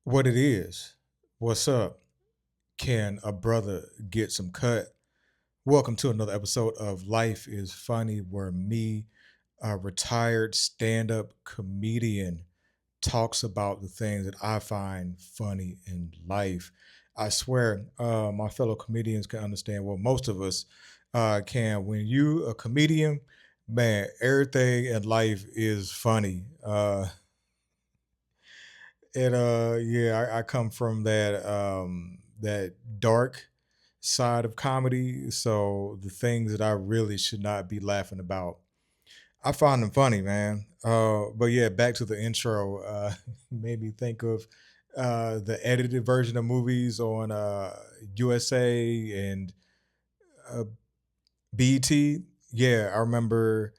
What it is. What's up? Can a brother get some cut? Welcome to another episode of Life is Funny, where me, a retired stand up comedian, talks about the things that I find funny in life. I swear, my fellow comedians can understand what most of us can. When you a comedian, man, everything in life is funny. And yeah, I come from that dark side of comedy. So the things that I really should not be laughing about, I find them funny, man. But yeah, back to the intro. Made me think of the edited version of movies on USA and uh, BT. Yeah, I remember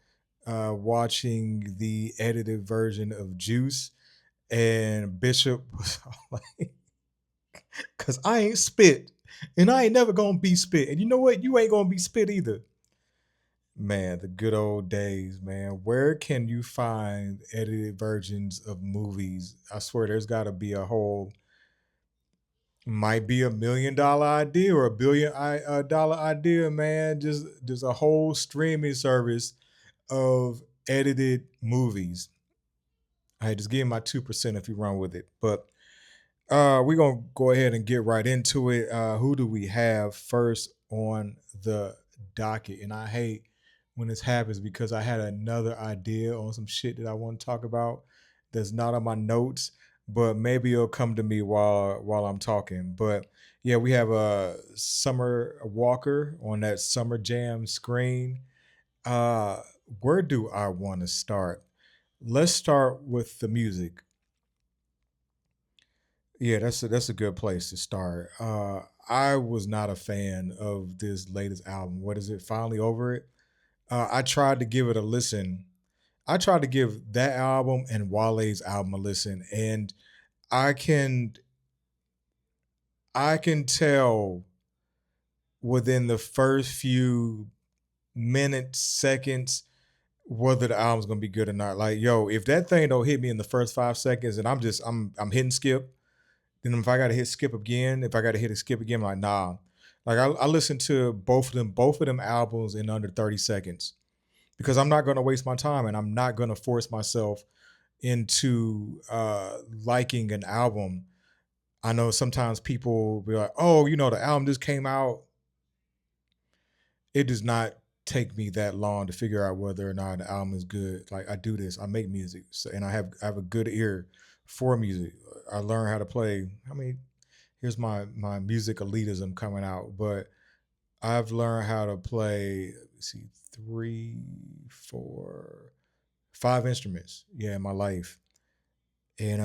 watching the edited version of Juice, and Bishop was like, "Cause I ain't spit, and I ain't never gonna be spit, and you know what? You ain't gonna be spit either." Man, the good old days, man. Where can you find edited versions of movies? I swear there's got to be a whole, might be $1 million idea or $1 billion idea, man. Just a whole streaming service of edited movies. I just give you my 2% if you run with it. But we're gonna go ahead and get right into it. Who do we have first on the docket? And I hate when this happens because I had another idea on some shit that I want to talk about that's not on my notes, but maybe it'll come to me while I'm talking. But yeah, we have a Summer Walker on that Summer Jam screen. Uh, where do I want to start? Let's start with the music. Yeah, that's a good place to start. I was not a fan of this latest album. What is it? Finally over it. I tried to give it a listen. I tried to give that album and Wale's album a listen, and I can I can tell within the first few minutes, seconds, whether the album's gonna be good or not. Like, yo, if that thing don't hit me in the first 5 seconds, and I'm hitting skip. Then if I got to hit skip again, if I got to hit a skip again, I'm like, nah. Like I listened to both of them albums in under 30 seconds because I'm not going to waste my time and I'm not going to force myself into liking an album. I know sometimes people be like, oh, the album just came out. It does not take me that long to figure out whether or not an album is good. Like I do this, I make music, so, and I have a good ear for music. I learn how to play. I mean, here's my music elitism coming out, but I've learned how to play. Let's see, three, four, five instruments. Yeah, in my life, and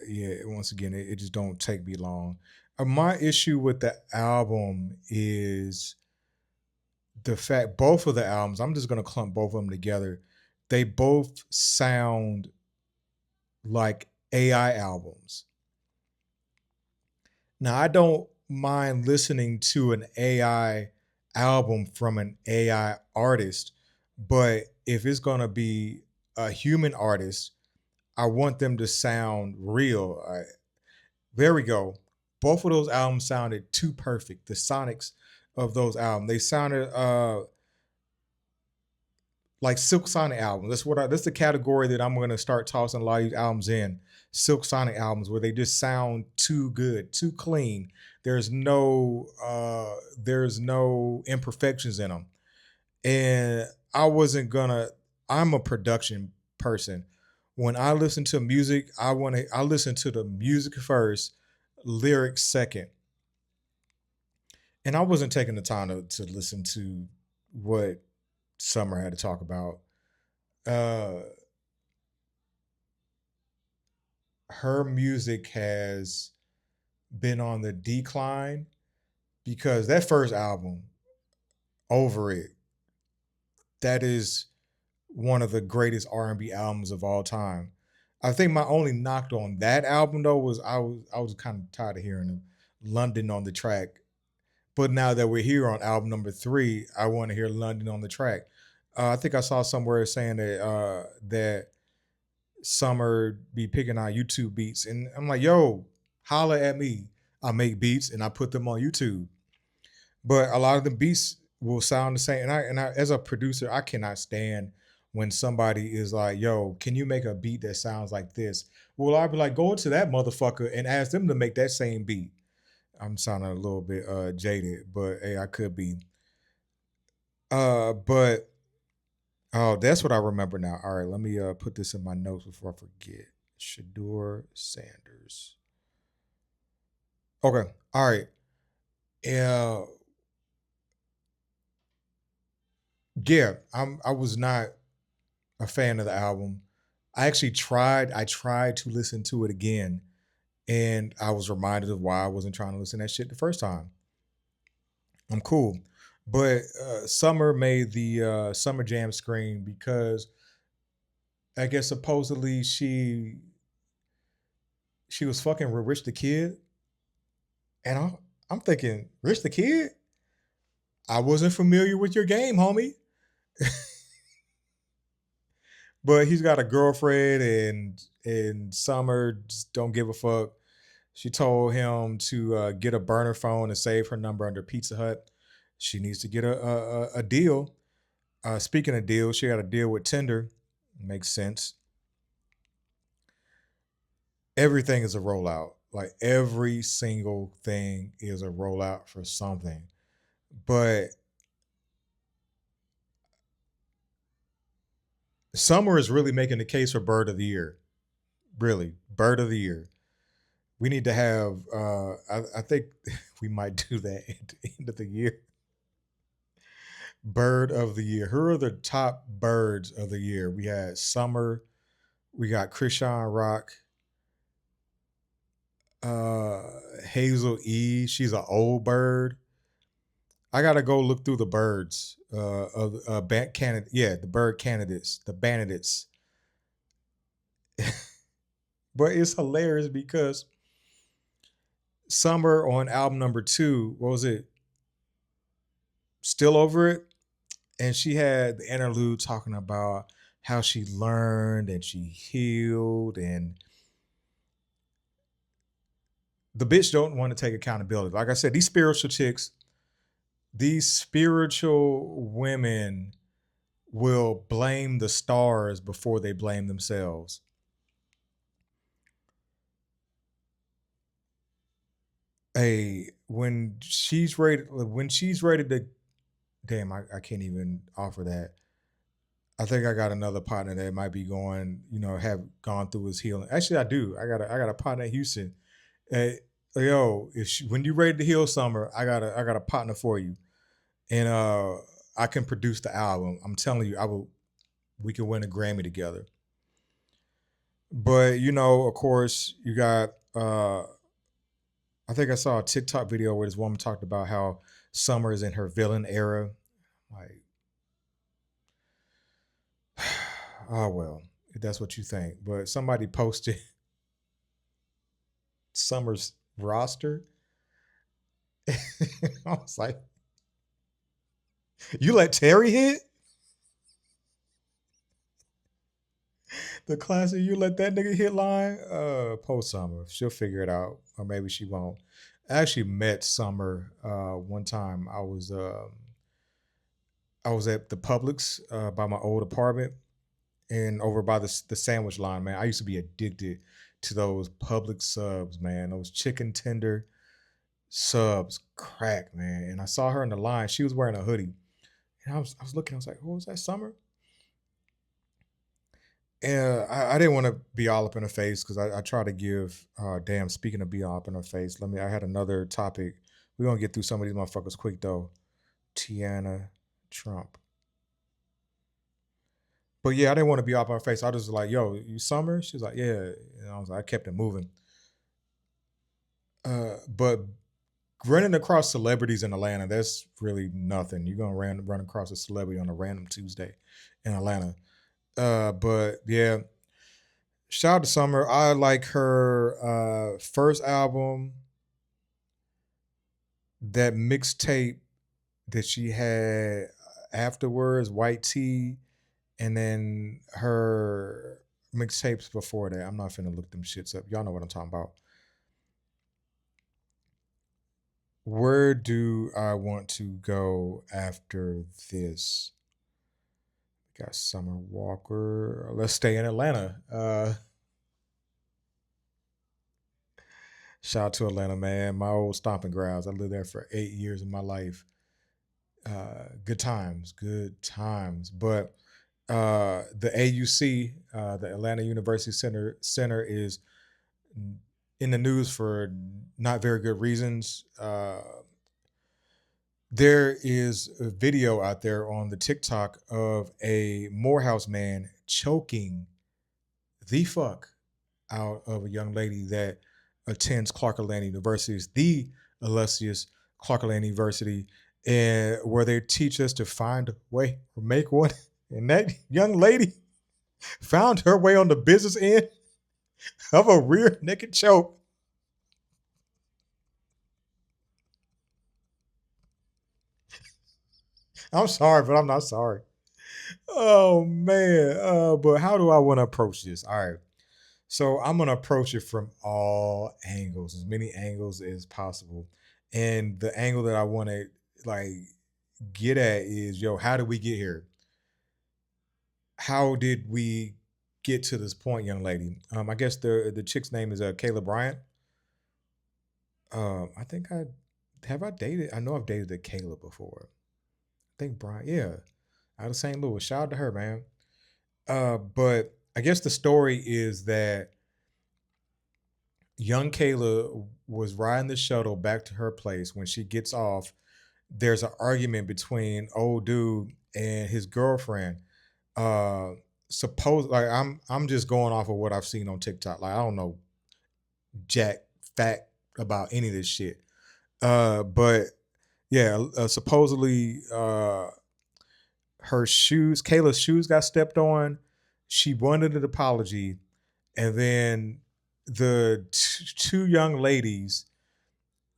yeah. Once again, it just don't take me long. My issue with the album is the fact both of the albums. I'm just gonna clump both of them together. They both sound like AI albums. Now, I don't mind listening to an AI album from an AI artist, but if it's going to be a human artist, I want them to sound real. There we go. Both of those albums sounded too perfect. The sonics of those albums, they sounded like Silk Sonic albums. That's the category that I'm gonna start tossing a lot of these albums in. Silk Sonic albums where they just sound too good, too clean. There's no imperfections in them. And I wasn't gonna I'm a production person. When I listen to music, I listen to the music first, lyrics second. And I wasn't taking the time to listen to what Summer had to talk about. Uh Her music has been on the decline because that first album, Over It, that is one of the greatest R&B albums of all time. I think my only knock on that album though was I was kind of tired of hearing him London on the track. But now that we're here on album number 3, I want to hear London on the track. I think I saw somewhere saying that Summer be picking out YouTube beats, and I'm like, yo, Holla at me. I make beats and I put them on YouTube. But a lot of the beats will sound the same. And I as a producer, I cannot stand when somebody is like, yo, can you make a beat that sounds like this? Well, I'll be like, go to that motherfucker and ask them to make that same beat. I'm sounding a little bit jaded, but hey, I could be. But oh, that's what I remember now. All right, let me put this in my notes before I forget. Shedeur Sanders. Okay. All right. Yeah. Yeah. I was not a fan of the album. I tried to listen to it again, and I was reminded of why I wasn't trying to listen to that shit the first time. I'm cool. But Summer made the Summer Jam screen because I guess supposedly she was fucking with Rich the Kid. And I'm thinking, Rich the Kid? I wasn't familiar with your game, homie. But he's got a girlfriend, and Summer just don't give a fuck. She told him to get a burner phone and save her number under Pizza Hut. She needs to get a deal. Speaking of deals, she got a deal with Tinder. Makes sense. Everything is a rollout. Like every single thing is a rollout for something. But Summer is really making the case for Bird of the Year. Really, Bird of the Year. We need to have. I think we might do that at the end of the year. Bird of the Year. Who are the top birds of the year? We had Summer. We got Christian Rock. Uh, Hazel E. She's an old bird. I gotta go look through the birds of candidate. Yeah, the bird candidates, the bandidates. But it's hilarious because Summer on album number 2, what was it? Still Over It, and she had the interlude talking about how she learned and she healed, and the bitch don't want to take accountability. Like I said, these spiritual women will blame the stars before they blame themselves. Hey, when she's ready to, damn, I can't even offer that. I think I got another partner that might be going, have gone through his healing. Actually, I do. I got a partner in Houston. Hey, yo, when you ready to heal, Summer, I got a partner for you, and I can produce the album. I'm telling you, I will. We can win a Grammy together. But of course, you got. I think I saw a TikTok video where this woman talked about how Summer is in her villain era. Like, oh well, if that's what you think. But somebody posted Summer's roster. I was like, you let Terry hit the classic. You let that nigga hit line. Post Summer. She'll figure it out, or maybe she won't. I actually met Summer one time. I was at the Publix by my old apartment, and over by the sandwich line. Man, I used to be addicted to those Publix subs. Man, those chicken tender subs, crack, man. And I saw her in the line. She was wearing a hoodie, and I was looking. I was like, "Who was that, Summer?" And I didn't want to be all up in her face because I try to give. Damn, speaking of be all up in her face, I had another topic. We're gonna get through some of these motherfuckers quick though. Teanna Trump. But yeah, I didn't want to be all up in her face. I was just like, "Yo, you Summer?" She was like, "Yeah." And I kept it moving. But running across celebrities in Atlanta, that's really nothing. You're gonna run across a celebrity on a random Tuesday in Atlanta. But yeah, shout out to Summer. I like her first album, that mixtape that she had afterwards, White Tea, and then her mixtapes before that. I'm not finna look them shits up. Y'all know what I'm talking about. Where do I want to go after this? Got Summer Walker. Let's stay in Atlanta. Shout out to Atlanta, man. My old stomping grounds. I lived there for 8 years of my life. Good times, good times. But the AUC, the Atlanta University Center, is in the news for not very good reasons. There is a video out there on the TikTok of a Morehouse man choking the fuck out of a young lady that attends Clark Atlanta University. It's the illustrious Clark Atlanta University, and where they teach us to find a way or make one. And that young lady found her way on the business end of a rear naked choke. I'm sorry, but I'm not sorry. Oh man. But how do I want to approach this? All right. So I'm gonna approach it from all angles, as many angles as possible. And the angle that I want to like get at is, yo, how did we get here? How did we get to this point, young lady? I guess the chick's name is Kayla Bryant. I think I have I dated. I know I've dated a Kayla before. I think Bryant, yeah, out of St. Louis. Shout out to her, man. But I guess the story is that young Kayla was riding the shuttle back to her place. When she gets off, there's an argument between old dude and his girlfriend. Uh, suppose like I'm just going off of what I've seen on TikTok. Like I don't know jack fact about any of this shit. But yeah, supposedly her shoes, Kayla's shoes got stepped on. She wanted an apology, and then the two young ladies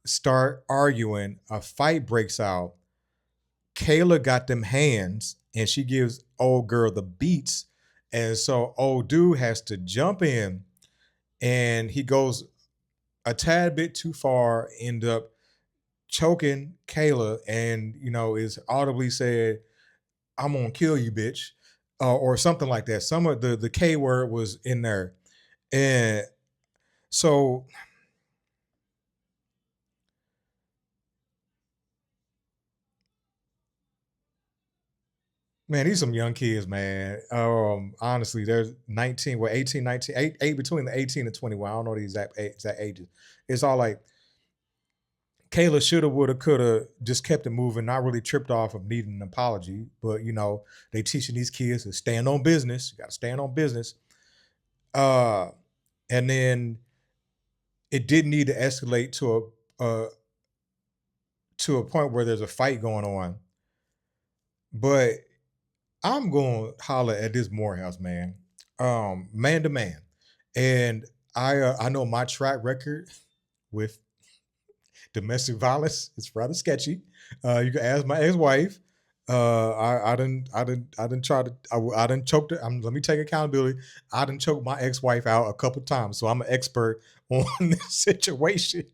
start arguing. A fight breaks out. Kayla got them hands, and she gives old girl the beats, and so old dude has to jump in, and he goes a tad bit too far, end up choking Kayla, and is audibly said, "I'm gonna kill you, bitch," or something like that. Some of the K word was in there, and so man, these some young kids, man. Honestly, there's 19, well, 18, 19, eight between the 18 and 21. I don't know the exact ages. It's all like Kayla shoulda, woulda, coulda, just kept it moving, not really tripped off of needing an apology. But they teaching these kids to stand on business. You gotta stand on business. Uh and then it didn't need to escalate to a point where there's a fight going on. But I'm going to holler at this Morehouse man, man to man, and I know my track record with domestic violence is rather sketchy. You can ask my ex-wife. I didn't try to I didn't choke her. Let me take accountability. I didn't choke my ex-wife out a couple times, so I'm an expert on this situation.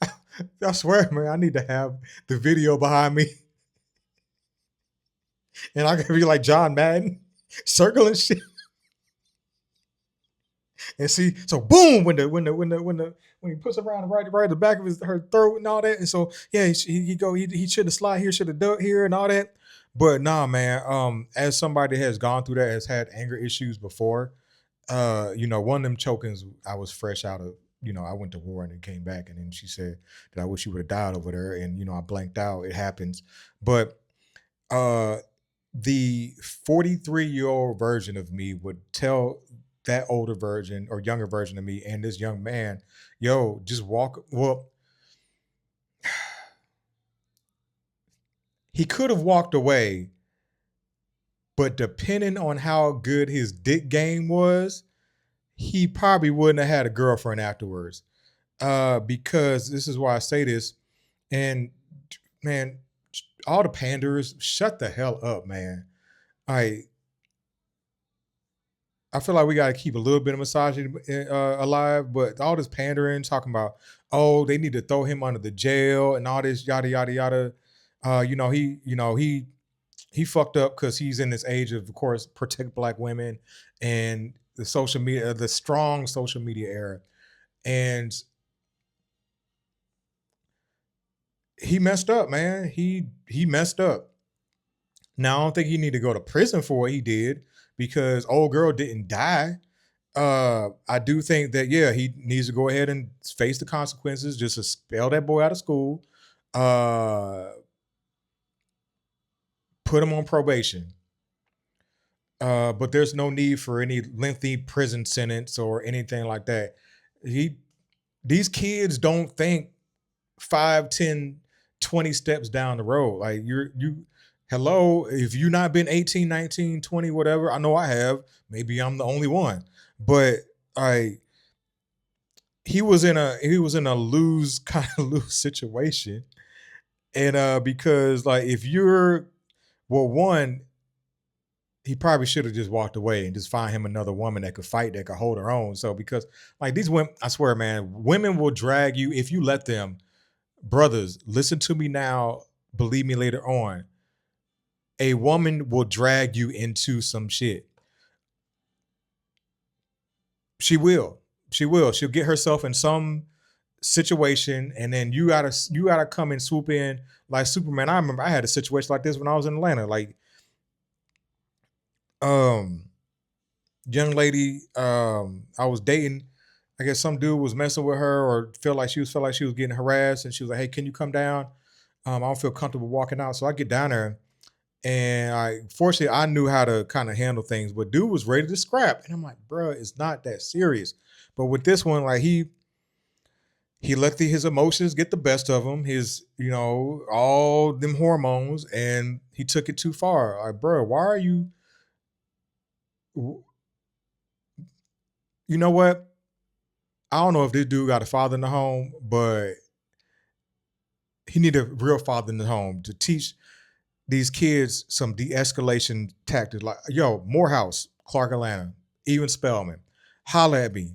I swear, man, I need to have the video behind me, and I can be like John Madden, circling shit. And see, so boom, when he puts around right at the back of her throat and all that, and so yeah, he should have slide here, should have done here and all that. But nah, man. As somebody that has gone through that, has had anger issues before, one of them chokings, I was fresh out of. I went to war and then came back, and then she said that I wish she would have died over there, and I blanked out. It happens, but uh the 43-year-old version of me would tell that older version or younger version of me and this young man, yo, just walk. Well, he could have walked away, but depending on how good his dick game was, he probably wouldn't have had a girlfriend afterwards. Because this is why I say this, and man, all the panders, shut the hell up, man. I I feel like we got to keep a little bit of misogyny alive, but all this pandering, talking about, oh, they need to throw him under the jail and all this yada yada yada. He fucked up because he's in this age of course, protect black women and the social media, the strong social media era, and he messed up, man. He messed up. Now I don't think he need to go to prison for what he did because old girl didn't die. I do think that yeah, he needs to go ahead and face the consequences. Just expel that boy out of school. Uh, put him on probation. But there's no need for any lengthy prison sentence or anything like that. He These kids don't think 5, 10, 20 steps down the road. Like you hello, if you not been 18, 19, 20, whatever, I know I have. Maybe I'm the only one. But I he was in a lose kind of lose situation. And because like if you're well, one, he probably should have just walked away and just find him another woman that could fight, that could hold her own. So because like these women, I swear, man, women will drag you if you let them. Brothers, listen to me now. Believe me later on. A woman will drag you into some shit. She will. She will. She'll get herself in some situation, and then you gotta come and swoop in like Superman. I remember I had a situation like this when I was in Atlanta. Like, um, young lady, I was dating. I guess some dude was messing with her, or felt like she was getting harassed, and she was like, "Hey, can you come down? I don't feel comfortable walking out." So I get down there, and fortunately I knew how to kind of handle things, but dude was ready to scrap, and I'm like, "Bro, it's not that serious." But with this one, like he let his emotions get the best of him, his all them hormones, and he took it too far. Like, bro, why are you? You know what? I don't know if this dude got a father in the home, but he need a real father in the home to teach these kids some de-escalation tactics. Like, yo, Morehouse, Clark, Atlanta, even Spelman, holla at me.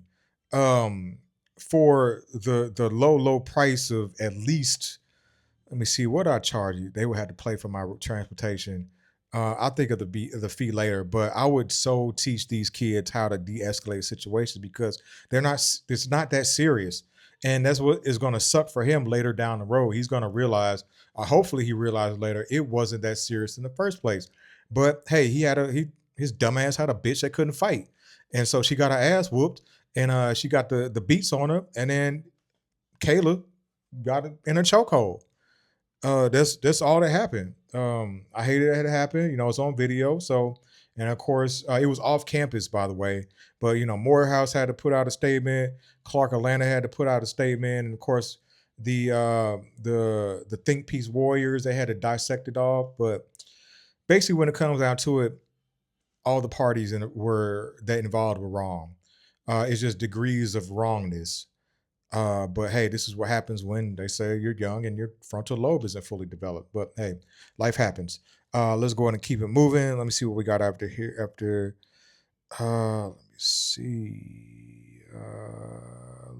Um, for the low price of at least, let me see what I charge you. They would have to pay for my transportation. I'll think of the fee later, but I would so teach these kids how to de-escalate situations because they're not. It's not that serious, and that's what is going to suck for him later down the road. He's going to realize, hopefully, he realizes later it wasn't that serious in the first place. But hey, his dumbass had a bitch that couldn't fight, and so she got her ass whooped, and she got the beats on her, and then Kayla got it in a chokehold. That's all that happened. I hated that it happened. It's on video. So, and of course, it was off campus, by the way. But Morehouse had to put out a statement. Clark Atlanta had to put out a statement, and of course, the Think Peace Warriors, they had to dissect it all. But basically, when it comes down to it, all the parties that involved were wrong. It's just degrees of wrongness. But hey, this is what happens when they say you're young and your frontal lobe isn't fully developed. But hey, life happens. Let's go ahead and keep it moving. Let me see what we got after here. Let me see.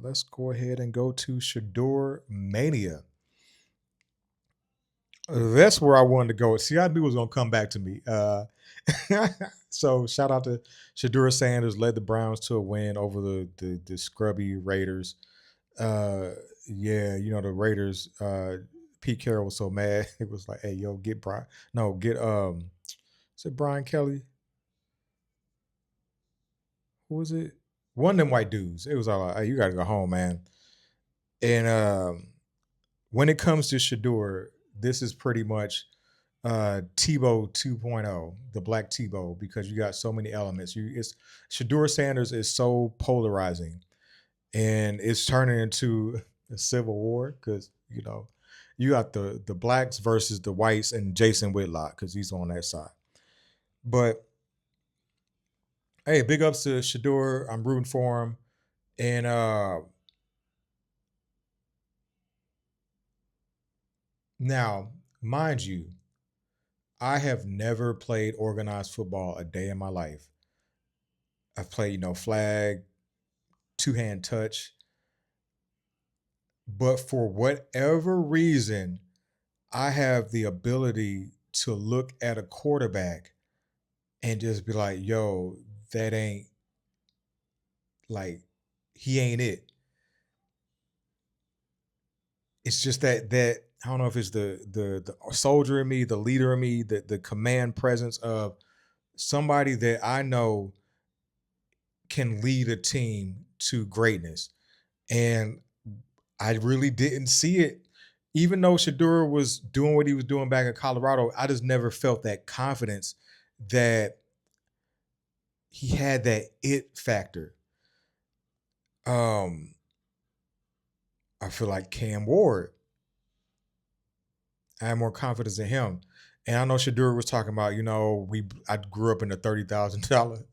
Let's go ahead and go to Shedeur Mania. That's where I wanted to go. See, I knew it was gonna come back to me. So shout out to Shedeur Sanders, led the Browns to a win over the scrubby Raiders. uh yeah, the Raiders, Pete Carroll was so mad. It was like, hey, yo, get Brian, no, get is it Brian Kelly, who was it, one of them white dudes. It was all like, hey, you gotta go home, man. And when it comes to Shador, this is pretty much Tebow 2.0, the black Tebow, because you got so many elements. It's Shedeur Sanders is so polarizing, and it's turning into a civil war because you got the blacks versus the whites and Jason Whitlock because he's on that side. But hey, big ups to Shador. I'm rooting for him. And now, mind you, I have never played organized football a day in my life. I've played, flag, two-hand touch. But for whatever reason, I have the ability to look at a quarterback and just be like, yo, that ain't like he ain't it. It's just that I don't know if it's the soldier in me, the leader in me, the command presence of somebody that I know can lead a team to greatness. And I really didn't see it. Even though Shedeur was doing what he was doing back in Colorado, I just never felt that confidence that he had that it factor. Um, I feel like Cam Ward, I have more confidence in him. And I know Shedeur was talking about, I grew up in a $30,000,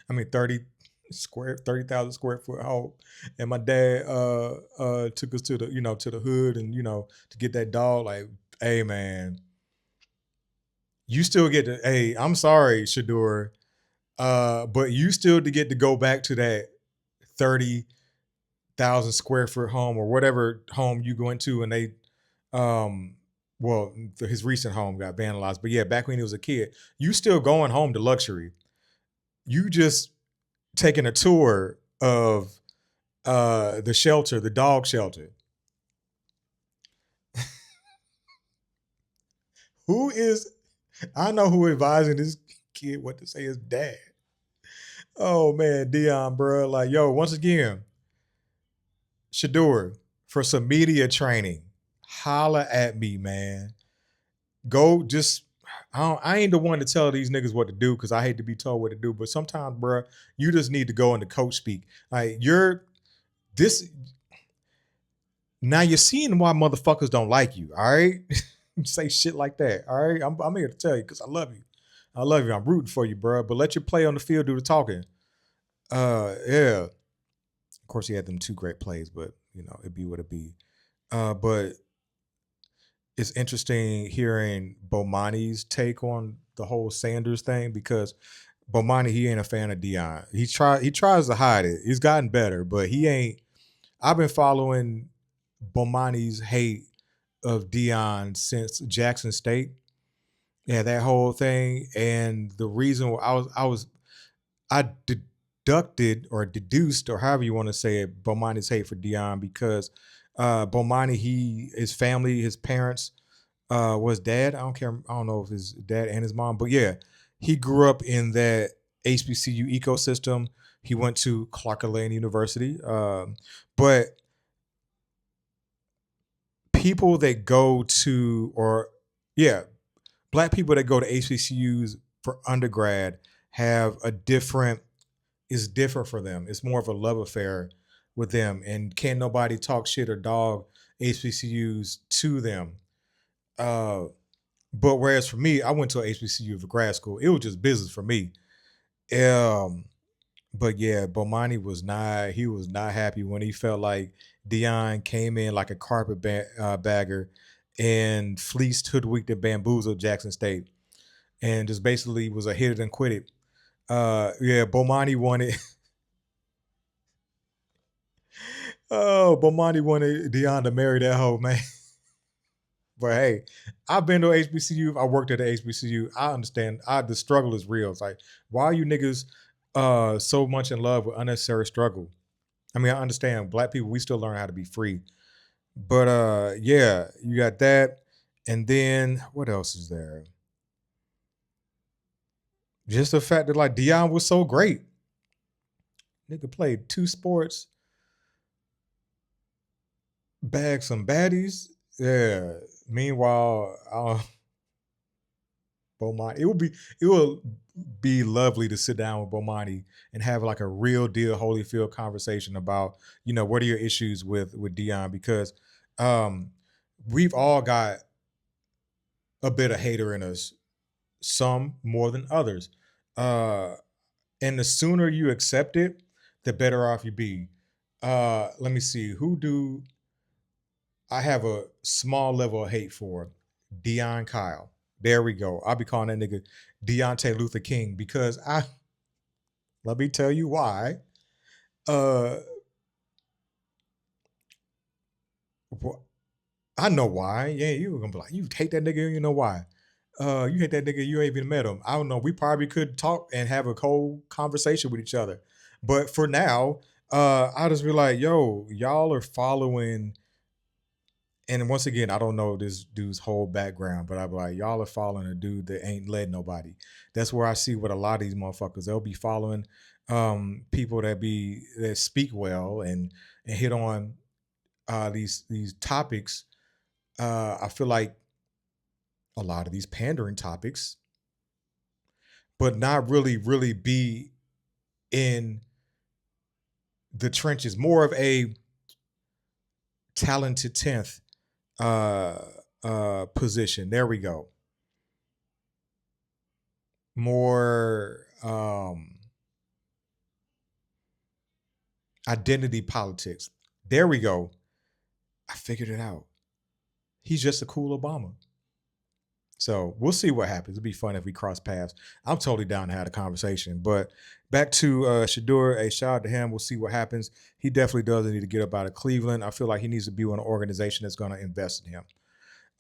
I mean 30,000 square foot home. And my dad took us to the hood and to get that dog. Like, hey man, you still get to, hey, I'm sorry, Shedeur. But you still to get to go back to that 30,000 square foot home or whatever home you go into, and they um well, his recent home got vandalized. But yeah, back when he was a kid, you still going home to luxury. You just taking a tour of the shelter, the dog shelter. Who is I know who advising this kid what to say is dad. Oh man, Dion, bro. Like, yo, once again, Shedeur, for some media training, holla at me, man. Go just I ain't the one to tell these niggas what to do because I hate to be told what to do. But sometimes, bro, you just need to go into coach speak. Like you're this now you're seeing why motherfuckers don't like you. All right, say shit like that. All right, I'm here to tell you because I love you. I love you. I'm rooting for you, bro. But let your play on the field do the talking. Yeah. Of course, he had them two great plays, but it be what it be. But it's interesting hearing Bomani's take on the whole Sanders thing because Bomani, he ain't a fan of Dion. He tries to hide it. He's gotten better, but he ain't. I've been following Bomani's hate of Dion since Jackson State. Yeah, that whole thing, and the reason I deducted or deduced or however you want to say it, Bomani's hate for Dion because Bomani, his family, his parents was dad. I don't care. I don't know if his dad and his mom, but yeah, he grew up in that HBCU ecosystem. He went to Clark Atlanta University, but people that go to or yeah, black people that go to HBCUs for undergrad have a different. It's different for them. It's more of a love affair with them, and can't nobody talk shit or dog HBCUs to them. Uh, But whereas for me, I went to a HBCU for grad school. It was just business for me. Um, but yeah, Bomani was not. He was not happy when he felt like Dion came in like a bagger and fleeced, hoodwinked, and bamboozled Jackson State, and just basically was a hit it and quit it. Yeah, Bomani wanted. Oh, Bomani wanted Dion to marry that hoe, man. But hey, I've been to HBCU. I worked at a HBCU. I understand. The struggle is real. It's like, why are you niggas so much in love with unnecessary struggle? I mean, I understand black people, we still learn how to be free. But yeah, you got that. And then what else is there? Just the fact that like Dion was so great. Nigga played two sports, bagged some baddies. Yeah. Meanwhile, Bomani. It will be lovely to sit down with Bomani and have like a real deal Holyfield conversation about, what are your issues with Dion, because um we've all got a bit of hater in us, some more than others. Uh and the sooner you accept it, the better off you be. Let me see, who do I have a small level of hate for? Dion Kyle. There we go. I'll be calling that nigga Deontay Luther King because Let me tell you why. Uh, I know why. Yeah, you were gonna be like, you hate that nigga. You know why? You hate that nigga. You ain't even met him. I don't know. We probably could talk and have a whole conversation with each other. But for now, I'll just be like, yo, y'all are following. And once again, I don't know this dude's whole background, but I'm like, y'all are following a dude that ain't led nobody. That's where I see what a lot of these motherfuckers, they'll be following people that speak well and hit on these topics. I feel like a lot of these pandering topics, but not really be in the trenches. More of a talented 10th uh position. There we go. More identity politics. There we go. I figured it out. He's just a cool Obama. So we'll see what happens. It'd be fun if we cross paths. I'm totally down to have a conversation. But back to Shedeur, a shout out to him. We'll see what happens. He definitely does need to get up out of Cleveland. I feel like he needs to be in an organization that's going to invest in him.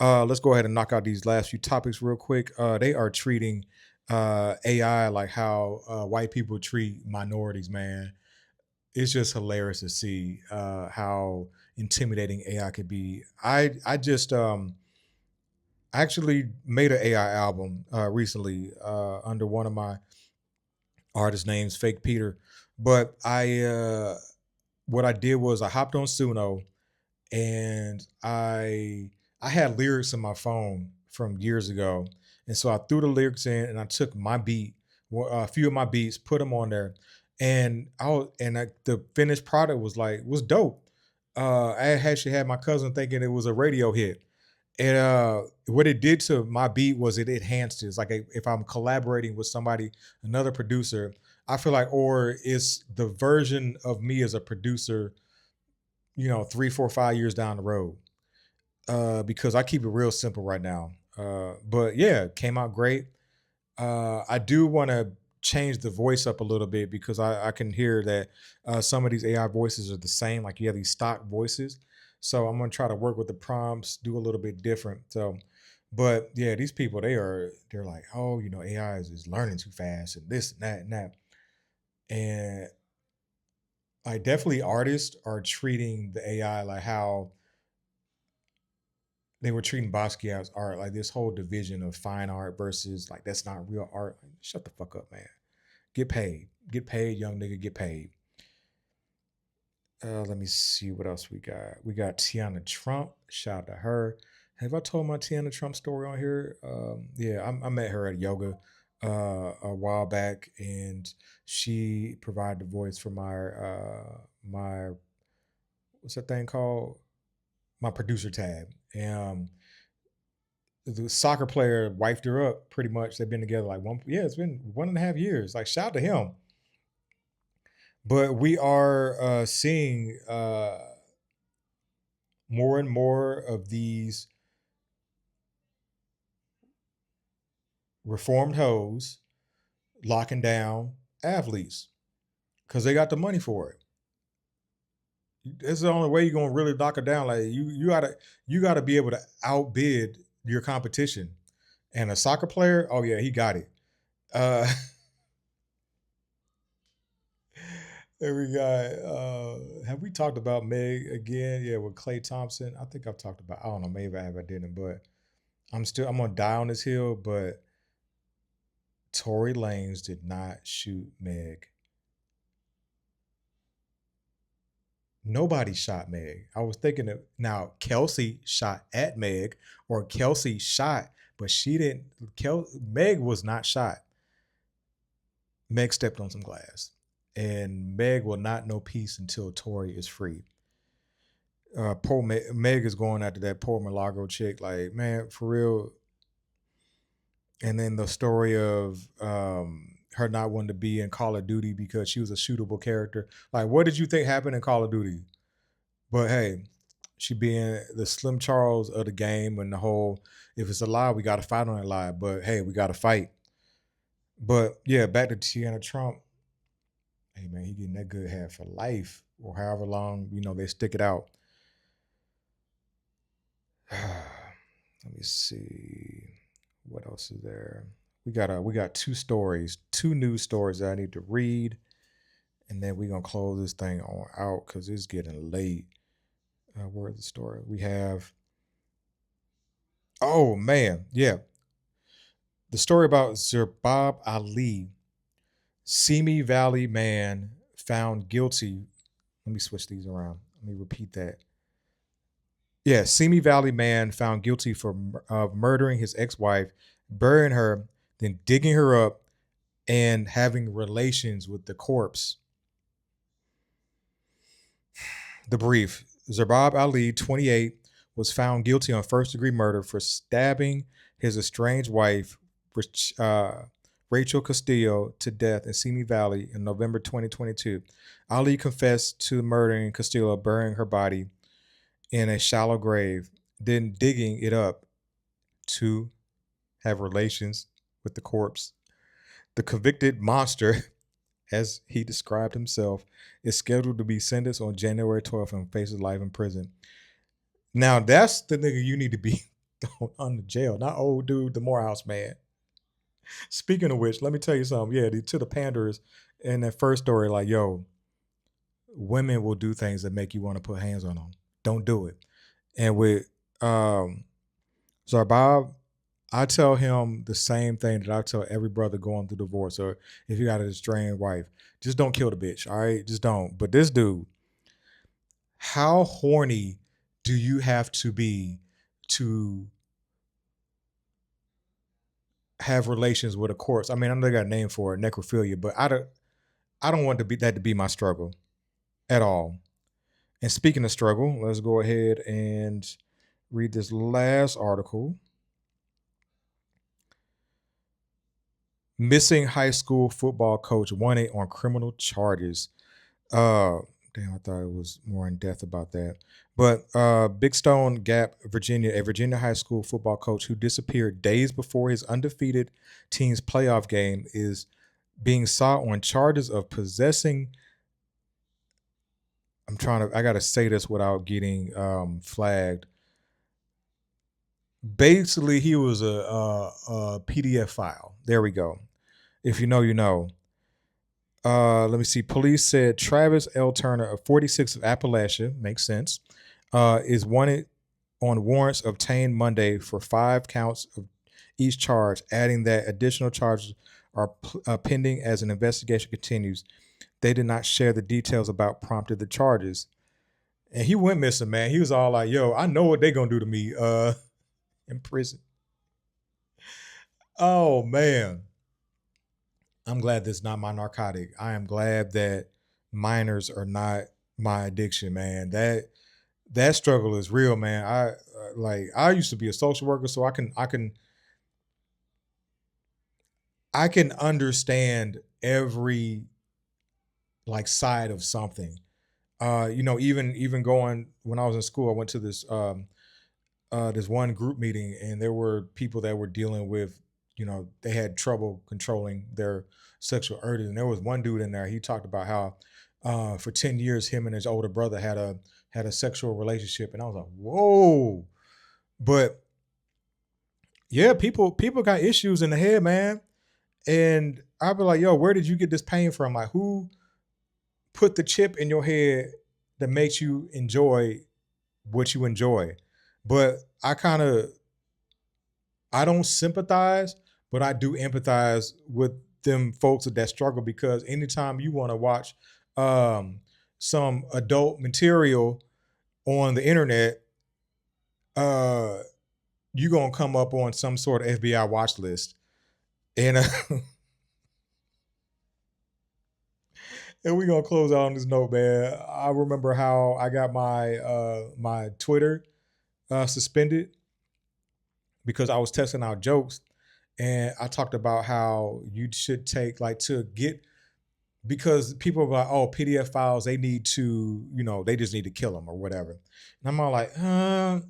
Let's go ahead and knock out these last few topics real quick. They are treating AI like how white people treat minorities, man. It's just hilarious to see how intimidating AI could be. I just actually made an AI album recently under one of my artist names, Fake Peter. But what I did was I hopped on Suno and I had lyrics in my phone from years ago, and so I threw the lyrics in and I took my beat, a few of my beats, put them on there, and the finished product was dope. I actually had my cousin thinking it was a radio hit. And what it did to my beat was it enhanced it. It's like if I'm collaborating with somebody, another producer, I feel like, or it's the version of me as a producer, 3, 4, 5 years down the road. Because I keep it real simple right now. But yeah, came out great. I do want to change the voice up a little bit because I can hear that some of these AI voices are the same. Like you have these stock voices. So I'm gonna try to work with the prompts, do a little bit different. So, but yeah, these people they're like, oh, AI is learning too fast and this and that and that. And I definitely artists are treating the AI like how they were treating Basquiat's art, like this whole division of fine art versus like that's not real art. Like, shut the fuck up, man. Get paid, young nigga. Get paid. Let me see what else we got. We got Teanna Trump. Shout out to her. Have I told my Teanna Trump story on here? Yeah, I met her at yoga a while back, and she provided the voice for my what's that thing called? My producer tab. And the soccer player wifed her up pretty much. They've been together like it's been 1.5 years. Like shout out to him. But we are seeing more and more of these reformed hoes locking down athletes because they got the money for it. It's the only way you're gonna really lock it down. Like you gotta be able to outbid your competition. And a soccer player, oh yeah, he got it. Uh There we go. Have we talked about Meg again? Yeah, with Clay Thompson. I think I've talked about. I don't know. Maybe I have. I didn't. But I'm gonna die on this hill. But Tory Lanez did not shoot Meg. Nobody shot Meg. I was thinking of now Kelsey shot at Meg, or Kelsey shot, but she didn't. Meg was not shot. Meg stepped on some glass, and Meg will not know peace until Tory is free. Poor Meg is going after that poor Milagro chick. Like, man, for real. And then the story of her not wanting to be in Call of Duty because she was a shootable character. Like, what did you think happened in Call of Duty? But hey, she being the Slim Charles of the game and the whole, if it's a lie, we got to fight on that lie. But hey, we got to fight. But yeah, back to Teanna Trump. Hey man, he getting that good head for life, or however long they stick it out. Let me see what else is there. We got two news stories that I need to read, and then we're gonna close this thing on out because it's getting late. Where's the story? We have. Oh man, yeah, the story about Zerbab Ali, Simi Valley man found guilty. Let me switch these around. Let me repeat that. Yeah, Simi Valley man found guilty for murdering his ex-wife, burying her, then digging her up and having relations with the corpse. The brief: Zerbab Ali, 28, was found guilty on first-degree murder for stabbing his estranged wife, uh, Rachel Castillo, to death in Simi Valley in November 2022. Ali confessed to murdering Castillo, burying her body in a shallow grave, then digging it up to have relations with the corpse. The convicted monster, as he described himself, is scheduled to be sentenced on January 12th and faces life in prison. Now, that's the nigga you need to be thrown under jail, not old dude, the Morehouse man. Speaking of which, let me tell you something. Yeah, to the panders in that first story, like, yo, women will do things that make you want to put hands on them. Don't do it. And with um, Zarbab, I tell him the same thing that I tell every brother going through divorce, or if you got a estranged wife, just don't kill the bitch. All right, just don't. But this dude, how horny do you have to be to have relations with a corpse? I mean, I know they got a name for it, necrophilia, but I don't want that to be my struggle at all. And speaking of struggle, let's go ahead and read this last article. Missing high school football coach wanted on criminal charges. Uh, Damn, I thought it was more in depth about that. But Big Stone Gap, Virginia, a Virginia high school football coach who disappeared days before his undefeated team's playoff game, is being sought on charges of possessing. I got to say this without getting flagged. Basically, he was a PDF file. There we go. If you know, you know. Let me see. Police said Travis L. Turner, of 46 of Appalachia, makes sense, is wanted on warrants obtained Monday for 5 counts of each charge, adding that additional charges are pending as an investigation continues. They did not share the details about prompted the charges. And he went missing, man. He was all like, yo, I know what they're going to do to me in prison. Oh, man. I'm glad this is not my narcotic. I am glad that minors are not my addiction, man. That struggle is real, man. I used to be a social worker, so I can understand every like side of something. Even going when I was in school, I went to this one group meeting, and there were people that were dealing with, they had trouble controlling their sexual urges. And there was one dude in there. He talked about how for 10 years, him and his older brother had a sexual relationship, and I was like, whoa. But yeah, people got issues in the head, man. And I'd be like, yo, where did you get this pain from? Like, who put the chip in your head that makes you enjoy what you enjoy? But I don't sympathize, but I do empathize with them folks that struggle, because anytime you want to watch um, some adult material on the internet, uh, you're gonna come up on some sort of FBI watch list. And and we're gonna close out on this note, man. I remember how I got my Twitter suspended because I was testing out jokes, and I talked about how you should take, like, to get, because people are like, oh, PDF files, they need to, they just need to kill them or whatever. And I'm all like, I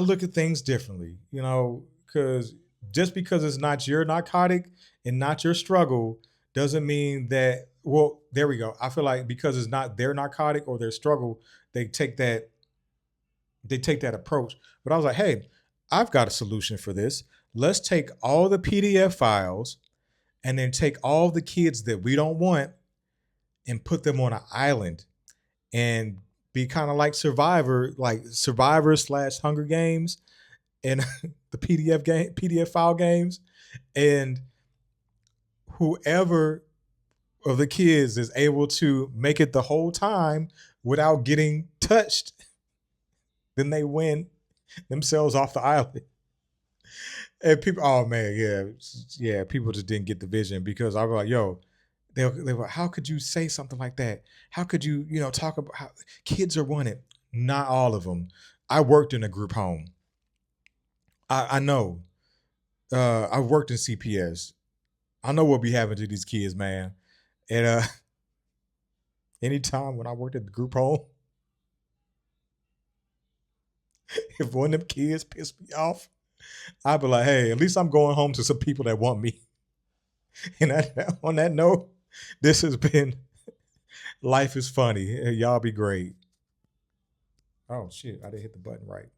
look at things differently, because just because it's not your narcotic and not your struggle doesn't mean that, well, there we go. I feel like because it's not their narcotic or their struggle, they take that they take that approach. But I was like, hey, I've got a solution for this. Let's take all the PDF files and then take all the kids that we don't want and put them on an island and be kind of like Survivor slash Hunger Games and the PDF file games. And whoever of the kids is able to make it the whole time without getting touched, then they win themselves off the island. And people, oh man, yeah, people just didn't get the vision because I was like, yo, they were, how could you say something like that? How could you, talk about how kids are wanted? Not all of them. I worked in a group home. I know. I've worked in CPS. I know what be happening to these kids, man. And anytime when I worked at the group home, if one of them kids pissed me off, I'd be like, hey, at least I'm going home to some people that want me. And on that note, this has been Life is Funny. Y'all be great. Oh shit, I didn't hit the button right.